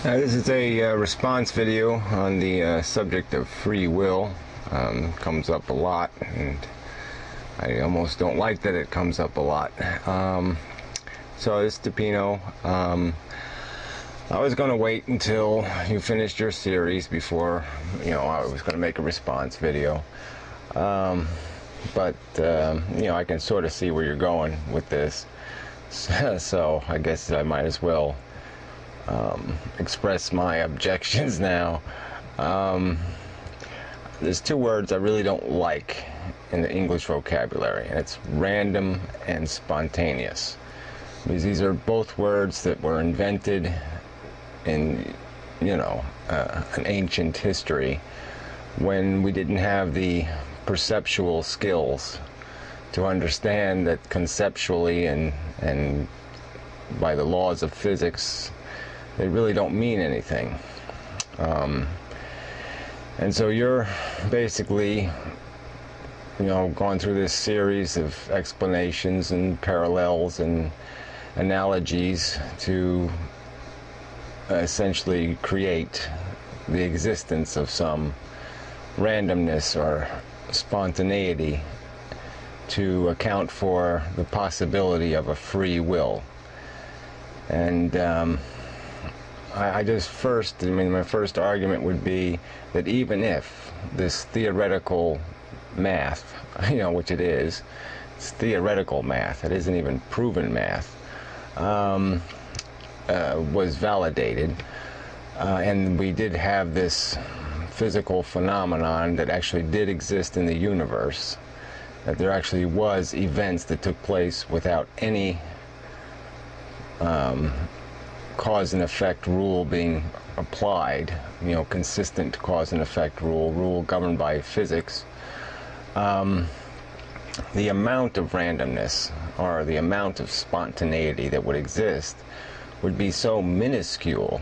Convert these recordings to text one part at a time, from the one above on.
This is a response video on the subject of free will. Comes up a lot, and I almost don't like that it comes up a lot. So this is DePino. I was going to wait until you finished your series before, I was going to make a response video. But I can sort of see where you're going with this. So I guess I might as well express my objections now. There's two words I really don't like in the English vocabulary, and it's random and spontaneous. Because these are both words that were invented in, an ancient history when we didn't have the perceptual skills to understand that conceptually and by the laws of physics they really don't mean anything. And so you're basically going through this series of explanations and parallels and analogies to essentially create the existence of some randomness or spontaneity to account for the possibility of a free will. And my first argument would be that even if this theoretical math, which it is, it's theoretical math, it isn't even proven math, was validated, and we did have this physical phenomenon that actually did exist in the universe, that there actually was events that took place without any cause and effect rule being applied, consistent cause and effect rule governed by physics. The amount of randomness or the amount of spontaneity that would exist would be so minuscule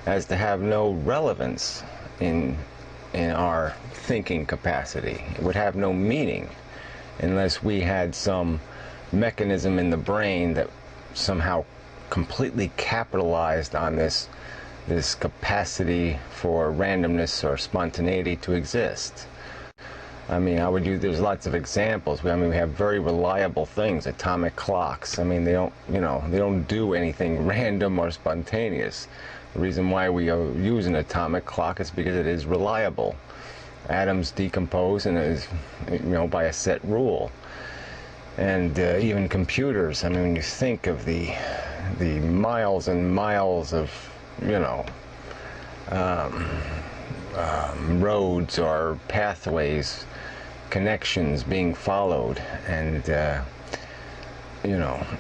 as to have no relevance in our thinking capacity. It would have no meaning unless we had some mechanism in the brain that somehow completely capitalized on this capacity for randomness or spontaneity to exist. There's lots of examples. We have very reliable things, atomic clocks. They don't do anything random or spontaneous. The reason why we use an atomic clock is because it is reliable. Atoms decompose and is, by a set rule. And even computers, when you think of the miles and miles of, roads or pathways, connections being followed, and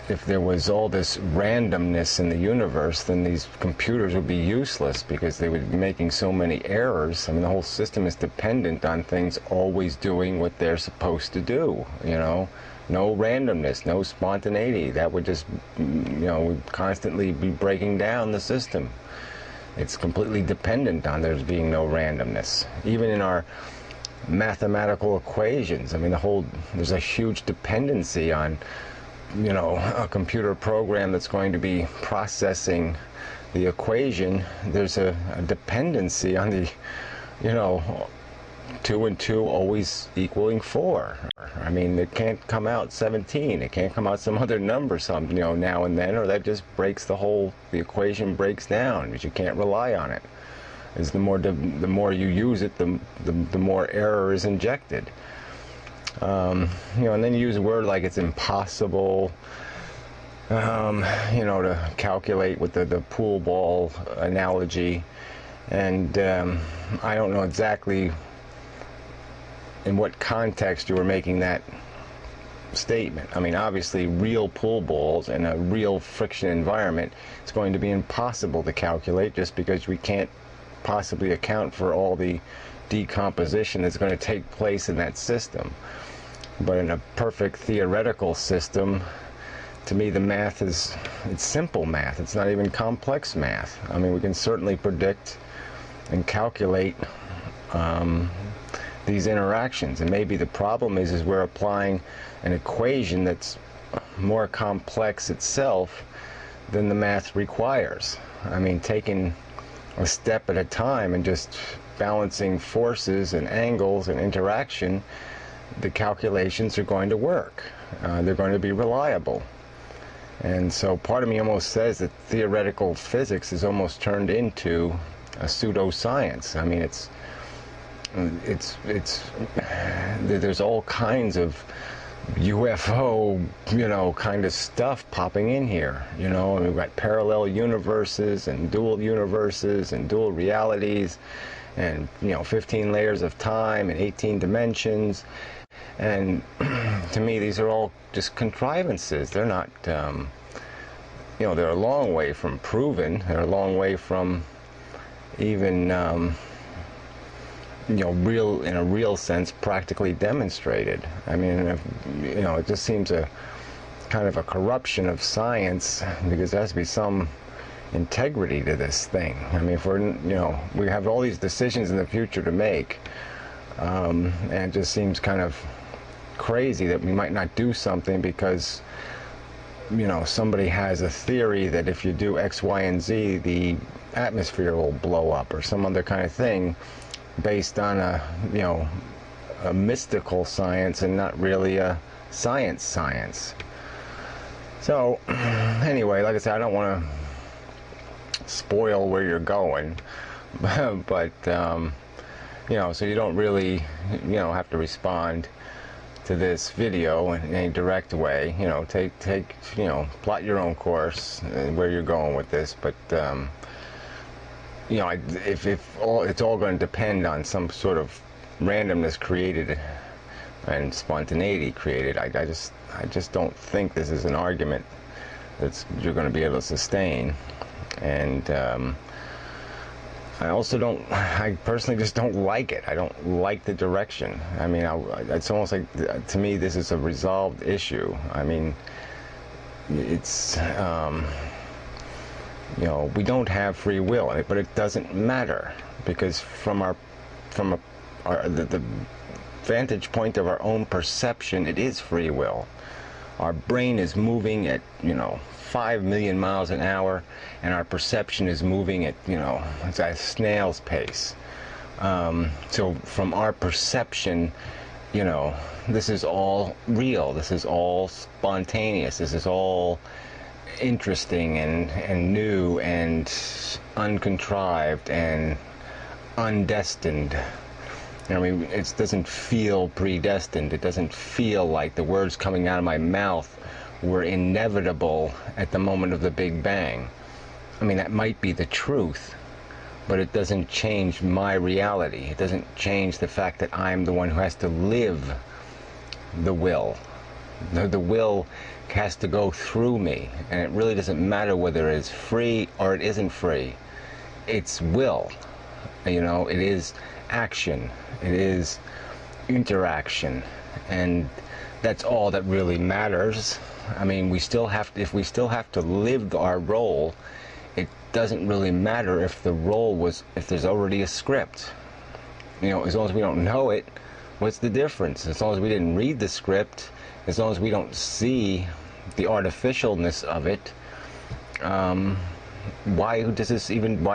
if there was all this randomness in the universe, then these computers would be useless because they would be making so many errors. The whole system is dependent on things always doing what they're supposed to do, No randomness, no spontaneity. That would just, would constantly be breaking down the system. It's completely dependent on there being no randomness. Even in our mathematical equations, there's a huge dependency on, a computer program that's going to be processing the equation. There's a dependency on the, 2 and 2 always equaling 4. It can't come out 17. It can't come out some other number, now and then, or that just breaks the equation breaks down because you can't rely on it. As the more you use it, the more error is injected. And then you use a word like it's impossible, to calculate with the pool ball analogy, and I don't know exactly in what context you were making that statement. Obviously real pool balls in a real friction environment, it's going to be impossible to calculate just because we can't possibly account for all the decomposition that's going to take place in that system. But in a perfect theoretical system, to me the math it's simple math. It's not even complex math. We can certainly predict and calculate these interactions, and maybe the problem is we're applying an equation that's more complex itself than the math requires. Taking a step at a time and just balancing forces and angles and interaction, the calculations are going to work. They're going to be reliable. And so part of me almost says that theoretical physics is almost turned into a pseudoscience. I mean, there's all kinds of UFO, kind of stuff popping in here. And we've got parallel universes and dual realities, and 15 layers of time and 18 dimensions. And to me, these are all just contrivances. They're not, they're a long way from proven. They're a long way from even, real, in a real sense, practically demonstrated. I mean, it just seems a kind of a corruption of science, because there has to be some integrity to this thing. I mean, if we're, we have all these decisions in the future to make, and it just seems kind of crazy that we might not do something because somebody has a theory that if you do X, Y, and Z, the atmosphere will blow up, or some other kind of thing based on a mystical science and not really a science. So anyway, like I said, I don't want to spoil where you're going, but so you don't really have to respond to this video in any direct way. Take plot your own course where you're going with this, but if it's all going to depend on some sort of randomness created and spontaneity created, I just don't think this is an argument you're going to be able to sustain. And I personally just don't like it. I don't like the direction. I mean, it's almost like, to me, this is a resolved issue. I mean, it's, we don't have free will, but it doesn't matter, because from the vantage point of our own perception, it is free will. Our brain is moving at, 5 million miles an hour, and our perception is moving at, it's at a snail's pace. So from our perception, this is all real. This is all spontaneous. This is all interesting and new and uncontrived and undestined. I mean, it doesn't feel predestined. It doesn't feel like the words coming out of my mouth were inevitable at the moment of the Big Bang. I mean, that might be the truth, but it doesn't change my reality. It doesn't change the fact that I'm the one who has to live the will. The will has to go through me, and it really doesn't matter whether it's free or it isn't free. It's will. It is action. It is interaction, and that's all that really matters. I mean, if we still have to live our role, it doesn't really matter if there's already a script. As long as we don't know it, what's the difference? As long as we didn't read the script, as long as we don't see the artificialness of it, why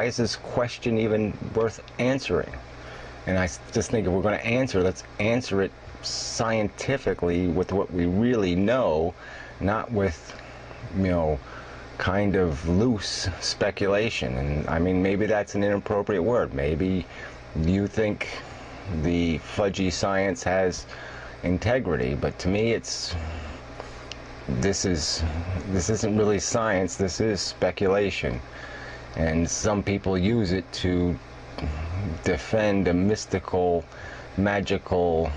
is this question even worth answering? And I just think if we're going to answer, let's answer it scientifically with what we really know, not with, kind of loose speculation. And I mean, maybe that's an inappropriate word. Maybe you think the fudgy science has integrity, but to me this isn't really science. This is speculation, and some people use it to defend a mystical, magical,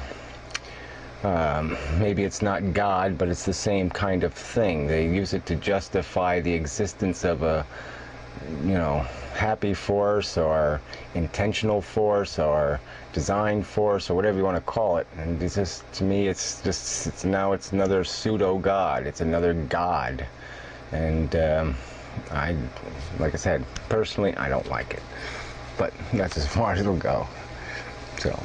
maybe it's not God, but it's the same kind of thing. They use it to justify the existence of a, happy force or intentional force or design force or whatever you want to call it. And it's just, to me, it's another pseudo God. It's another God. And like I said, personally, I don't like it. But that's as far as it'll go. So.